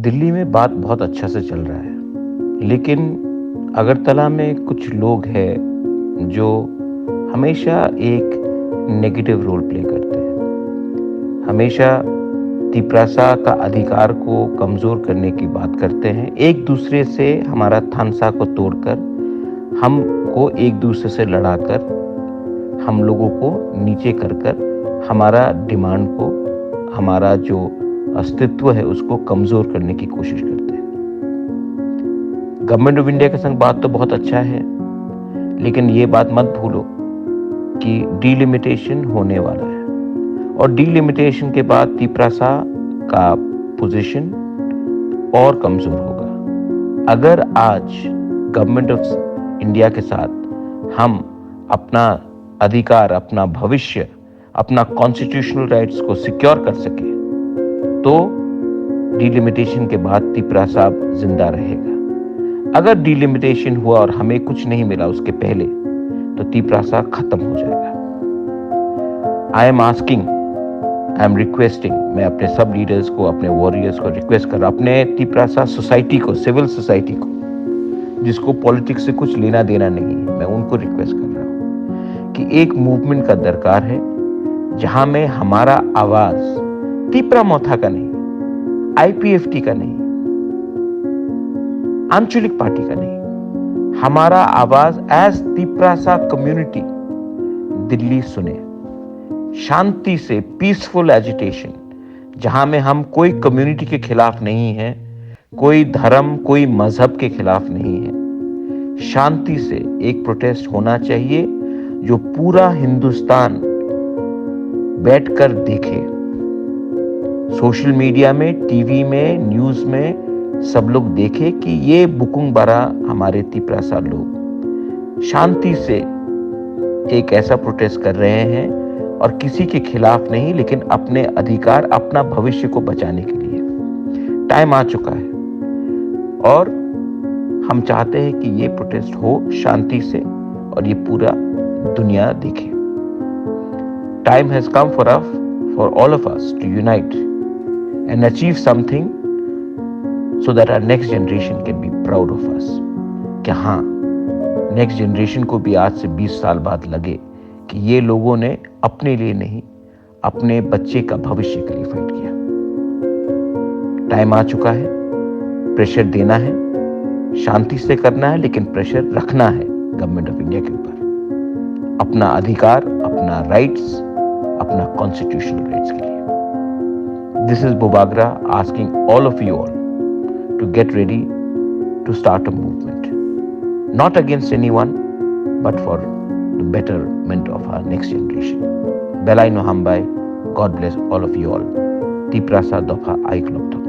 दिल्ली में बात बहुत अच्छा से चल रहा है, लेकिन अगरतला में कुछ लोग हैं जो हमेशा एक नेगेटिव रोल प्ले करते हैं। हमेशा तिपरासा का अधिकार को कमज़ोर करने की बात करते हैं। एक दूसरे से हमारा थानसा को तोड़कर, हमको एक दूसरे से लड़ाकर, हम लोगों को नीचे कर हमारा डिमांड को, हमारा जो अस्तित्व है उसको कमज़ोर करने की कोशिश करते हैं। गवर्नमेंट ऑफ इंडिया के संग बात तो बहुत अच्छा है, लेकिन ये बात मत भूलो कि डीलिमिटेशन होने वाला है और डीलिमिटेशन के बाद तिपरासा का पोजीशन और कमज़ोर होगा। अगर आज गवर्नमेंट ऑफ इंडिया के साथ हम अपना अधिकार, अपना भविष्य, अपना कॉन्स्टिट्यूशनल राइट्स को सिक्योर कर सके तो डीलिमिटेशन के बाद तिपरासा जिंदा रहेगा। अगर डीलिमिटेशन हुआ और हमें कुछ नहीं मिला उसके पहले, तो तिपरासा खत्म हो जाएगा। I am asking, I am requesting, मैं अपने सब लीडर्स को, अपने वॉरियर्स को रिक्वेस्ट कर रहा हूं, अपने तिपरासा सोसाइटी को, सिविल सोसाइटी को, जिसको पॉलिटिक्स से कुछ लेना देना नहीं है, मैं उनको रिक्वेस्ट कर रहा हूं कि एक मूवमेंट का दरकार है जहां में हमारा आवाज तिपरा मोथा का नहीं, आईपीएफटी का नहीं, आंचलिक पार्टी का नहीं, हमारा आवाज एज तिपरासा कम्युनिटी दिल्ली सुने। शांति से पीसफुल एजिटेशन, जहां में हम कोई कम्युनिटी के खिलाफ नहीं है, कोई धर्म, कोई मजहब के खिलाफ नहीं है। शांति से एक प्रोटेस्ट होना चाहिए जो पूरा हिंदुस्तान बैठकर देखे। सोशल मीडिया में, टीवी में, न्यूज में सब लोग देखे कि ये बुकुंग बारा हमारे तिपरासा लोग शांति से एक ऐसा प्रोटेस्ट कर रहे हैं और किसी के खिलाफ नहीं, लेकिन अपने अधिकार, अपना भविष्य को बचाने के लिए। टाइम आ चुका है और हम चाहते हैं कि ये प्रोटेस्ट हो शांति से और ये पूरा दुनिया देखे। Time has come for all of us to unite and achieve something so that our next generation can be proud of us. कि हाँ, नेक्स्ट जनरेशन को भी आज से 20 साल बाद लगे कि ये लोगों ने अपने लिए नहीं, अपने बच्चे का भविष्य के लिए फाइट किया। टाइम आ चुका है, प्रेशर देना है, शांति से करना है, लेकिन प्रेशर रखना है गवर्नमेंट ऑफ इंडिया के ऊपर, अपना अधिकार, अपना राइट्स, अपना कॉन्स्टिट्यूशनल राइट्स के लिए। This is Bubagra asking all of you all to get ready to start a movement, not against anyone, but for the betterment of our next generation. Belai no hambai. God bless all of you all. Tiprasa dofa aiklopta.